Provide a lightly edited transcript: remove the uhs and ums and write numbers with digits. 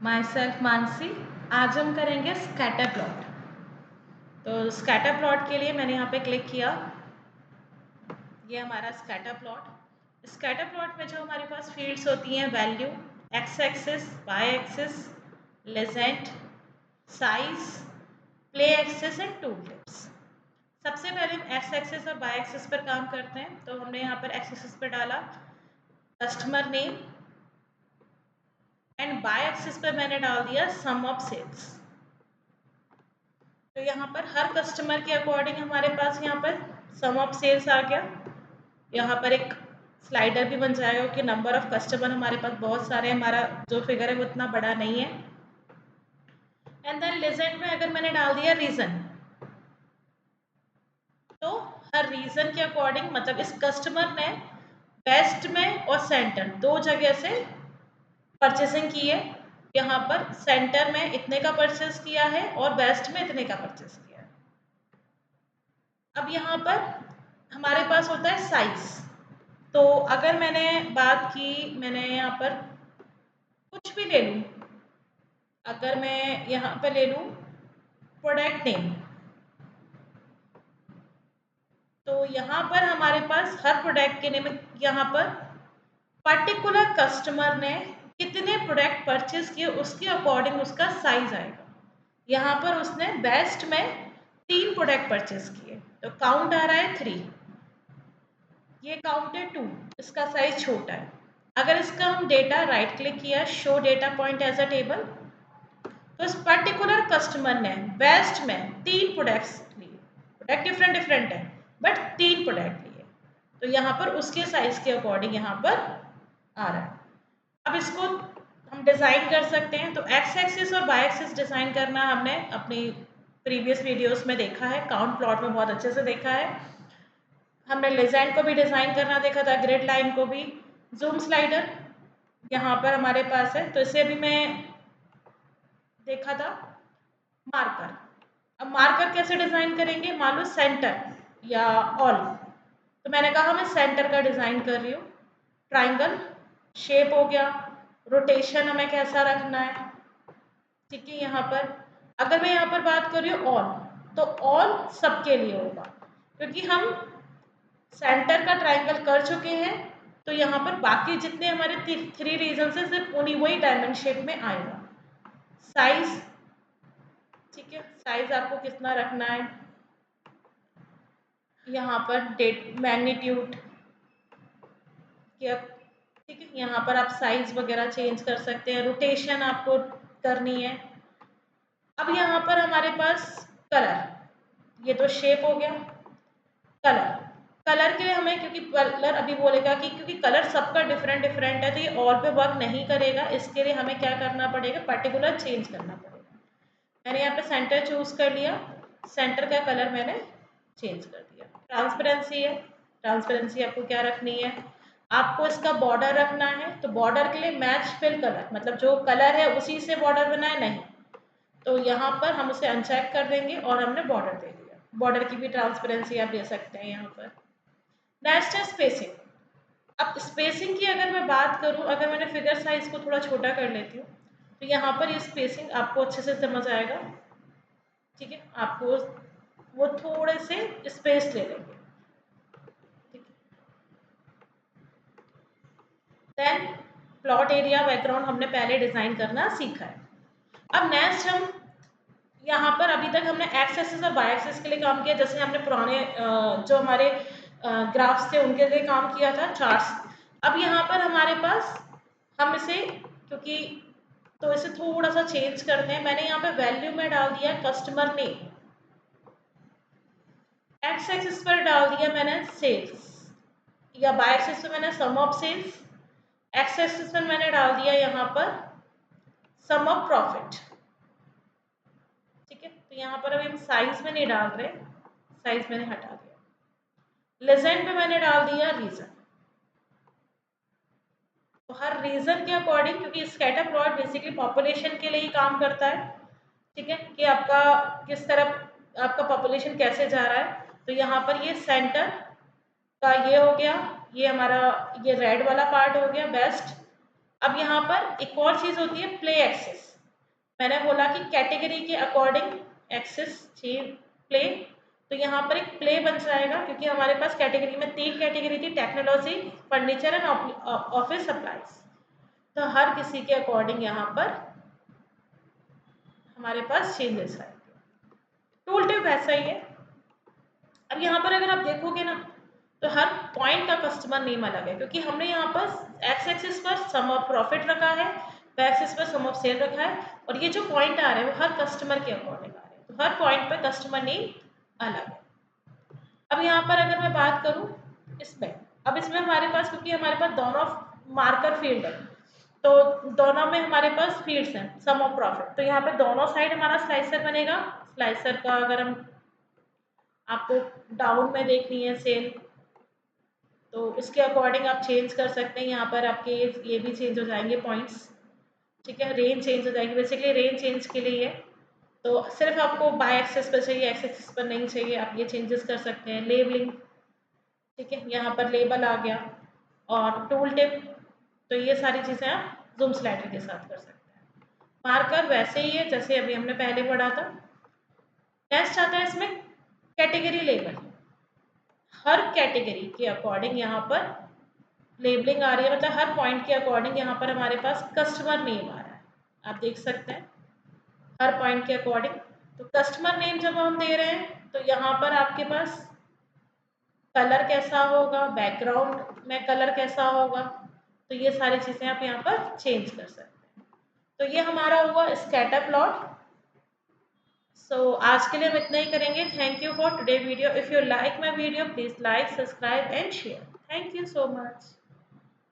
My self Mansi. आज हम करेंगे स्कैटर प्लॉट। तो स्कैटर प्लॉट के लिए मैंने यहाँ पे क्लिक किया। ये हमारा स्कैटर प्लॉट। स्कैटर प्लॉट में जो हमारे पास फील्ड्स होती हैं value, X axis, Y axis, legend, size, play axis and tool tips. सबसे पहले हम एक्स एक्सिस और वाई एक्सिस पर काम करते हैं। तो हमने यहाँ पर एक्स एक्सिस पर डाला customer name and Y axis पर मैंने डाल दिया सम ऑफ सेल्स। तो यहाँ पर हर कस्टमर के अकॉर्डिंग हमारे पास यहाँ पर सम ऑफ सेल्स आ गया। यहाँ पर एक स्लाइडर भी बन जाएगा क्योंकि नंबर ऑफ कस्टमर हमारे पास बहुत सारे हैं, हमारा जो फिगर है वो उतना बड़ा नहीं है। एंड देन लेजेंड में अगर मैंने डाल दिया रीजन, तो हर रीजन के अकॉर्डिंग मतलब इस कस्टमर ने वेस्ट में और सेंटर दो जगह से परचेसिंग की है। यहाँ पर सेंटर में इतने का परचेस किया है और वेस्ट में इतने का परचेस किया है। अब यहाँ पर हमारे पास होता है साइज। तो अगर मैंने बात की, मैंने यहाँ पर कुछ भी ले लूँ, अगर मैं यहाँ पर ले लूँ प्रोडक्ट नेम, तो यहाँ पर हमारे पास हर प्रोडक्ट के नेम, यहाँ पर पर्टिकुलर कस्टमर ने कितने प्रोडक्ट परचेज किए उसके अकॉर्डिंग उसका साइज आएगा। यहाँ पर उसने बेस्ट में 3 प्रोडक्ट परचेज किए तो काउंट आ रहा है 3, ये काउंट है 2, इसका साइज छोटा है। अगर इसका हम डेटा राइट क्लिक किया show data point as a table, तो इस पर्टिकुलर कस्टमर ने बेस्ट में 3 प्रोडक्ट्स लिए, प्रोडक्ट डिफरेंट डिफरेंट है बट 3 प्रोडक्ट लिए, तो यहाँ पर उसके साइज के अकॉर्डिंग यहाँ पर आ रहा है। अब इसको हम डिज़ाइन कर सकते हैं। तो एक्स एक्सिस और वाई एक्सिस डिज़ाइन करना हमने अपनी प्रीवियस वीडियोस में देखा है, काउंट प्लॉट में बहुत अच्छे से देखा है। हमने लेजेंड को भी डिज़ाइन करना देखा था, ग्रिड लाइन को भी। जूम स्लाइडर यहाँ पर हमारे पास है, तो इसे भी मैं देखा था। मार्कर, अब मार्कर कैसे डिज़ाइन करेंगे, मान लो सेंटर या ऑल, तो मैंने कहा मैं सेंटर का डिज़ाइन कर रही हूँ। ट्राइंगल शेप हो गया, रोटेशन हमें कैसा रखना है, ठीक है। यहाँ पर अगर मैं यहाँ पर बात कर रही हूँ ऑल, तो ऑल सबके लिए होगा क्योंकि हम सेंटर का ट्राइंगल कर चुके हैं। तो यहाँ पर बाकी जितने हमारे 3 रीजन है सिर्फ उन्हीं वही डायमंड शेप में आएगा। साइज, ठीक है, साइज आपको कितना रखना है, यहाँ पर डेट मैग्नीट्यूड क्या, ठीक है, यहाँ पर आप साइज वगैरह चेंज कर सकते हैं, रोटेशन आपको करनी है। अब यहाँ पर हमारे पास कलर, ये तो शेप हो गया। कलर, कलर के लिए हमें, क्योंकि कलर अभी बोलेगा कि क्योंकि कलर सबका डिफरेंट डिफरेंट है तो ये और पे वर्क नहीं करेगा, इसके लिए हमें क्या करना पड़ेगा, पर्टिकुलर चेंज करना पड़ेगा। मैंने यहाँ पे सेंटर चूज कर लिया, सेंटर का कलर मैंने चेंज कर दिया। ट्रांसपेरेंसी है, ट्रांसपेरेंसी आपको क्या रखनी है, आपको इसका बॉर्डर रखना है। तो बॉर्डर के लिए मैच फिल कलर, मतलब जो कलर है उसी से बॉर्डर बनाए, नहीं तो यहाँ पर हम उसे अनचेक कर देंगे और हमने बॉर्डर दे दिया। बॉर्डर की भी ट्रांसपेरेंसी आप दे सकते हैं यहाँ पर। नेक्स्ट है स्पेसिंग। अब स्पेसिंग की अगर मैं बात करूँ, अगर मैंने फिगर साइज को थोड़ा छोटा कर लेती हूँ तो यहाँ पर ये स्पेसिंग आपको अच्छे से समझ आएगा, ठीक है। आपको वो थोड़े से स्पेस ले लेंगे, ठीक है। देन प्लॉट एरिया बैकग्राउंड हमने पहले डिज़ाइन करना सीखा है। अब नेक्स्ट हम यहाँ पर, अभी तक हमने एक्स एक्सिस और वाई एक्सिस के लिए काम किया, जैसे हमने पुराने जो हमारे ग्राफ्स थे उनके लिए काम किया था, चार्ट्स। अब यहाँ पर हमारे पास हम इसे, क्योंकि तो इसे थोड़ा सा चेंज करते हैं। मैंने यहाँ पे वैल्यू में डाल दिया कस्टमर नेम, एक्स एक्सिस पर डाल दिया मैंने सेल्स, या वाई एक्सिस पर मैंने सम ऑफ सेल्स, एक्स एक्सिस पर मैंने डाल दिया यहाँ पर सम ऑफ प्रॉफिट, ठीक है। तो यहाँ पर अभी हम साइज में नहीं डाल रहे, साइज मैंने हटा दिया। लेजेंड पे मैंने डाल दिया रीजन, तो हर रीजन के अकॉर्डिंग, क्योंकि स्कैटर प्लॉट बेसिकली पॉपुलेशन के लिए ही काम करता है, ठीक है, कि आपका किस तरफ आपका पॉपुलेशन कैसे जा रहा है। तो यहाँ पर ये सेंटर का ये हो गया, ये हमारा ये रेड वाला पार्ट हो गया बेस्ट। अब यहाँ पर एक और चीज़ होती है प्ले एक्सिस। मैंने बोला कि कैटेगरी के अकॉर्डिंग एक्सेस प्ले, तो यहाँ पर एक प्ले बन जाएगा क्योंकि हमारे पास कैटेगरी में 3 कैटेगरी थी, technology, furniture and office supplies. तो हर किसी के अकॉर्डिंग यहाँ पर हमारे पास चेंजेस आएंगे। टूल टिप वैसा ही है। अब यहाँ पर अगर आप देखोगे ना तो हर पॉइंट का कस्टमर नेम अलग है क्योंकि हमने यहाँ पर एक्स एक्सिस पर सम ऑफ प्रॉफिट रखा है, वाई एक्सिस पर सम ऑफ सेल रखा है, और ये जो पॉइंट आ रहे हैं वो हर कस्टमर के अकॉर्डिंग आ रहे हैं, तो हर पॉइंट पे कस्टमर नेम अलग है। अब यहाँ पर अगर मैं बात करूँ इसमें, अब इसमें हमारे पास क्योंकि हमारे पास दोनों मार्कर फील्ड है तो दोनों में हमारे पास फील्ड्स हैं सम ऑफ प्रॉफिट, तो यहाँ पे दोनों साइड हमारा स्लाइसर बनेगा। स्लाइसर का अगर हम आपको डाउन में देखनी है सेल तो इसके अकॉर्डिंग आप चेंज कर सकते हैं। यहाँ पर आपके ये भी चेंज हो जाएंगे पॉइंट्स, ठीक है, रेंज चेंज हो जाएगी। बेसिकली रेंज चेंज के लिए तो सिर्फ आपको बाय एक्सेस पर चाहिए, एक्स एक्सेस पर नहीं चाहिए, आप ये चेंजेस कर सकते हैं। लेबलिंग, ठीक है, यहाँ पर लेबल आ गया, और टूल टिप, तो ये सारी चीज़ें आप जूम स्लाइडर के साथ कर सकते हैं। मार्कर वैसे ही है जैसे अभी हमने पहले पढ़ा था। नेक्स्ट आता है इसमें कैटेगरी लेबल। हर कैटेगरी के अकॉर्डिंग यहाँ पर लेबलिंग आ रही है, मतलब हर पॉइंट के अकॉर्डिंग यहाँ पर हमारे पास कस्टमर नेम आ रहा है, आप देख सकते हैं हर पॉइंट के अकॉर्डिंग। तो कस्टमर नेम जब हम दे रहे हैं तो यहाँ पर आपके पास कलर कैसा होगा, बैकग्राउंड में कलर कैसा होगा, तो ये सारी चीज़ें आप यहाँ पर चेंज कर सकते हैं। तो ये हमारा हुआ स्कैटर प्लॉट। सो आज के लिए हम इतना ही करेंगे। Thank you for today video. If you like my video please like, subscribe and share. Thank you so much.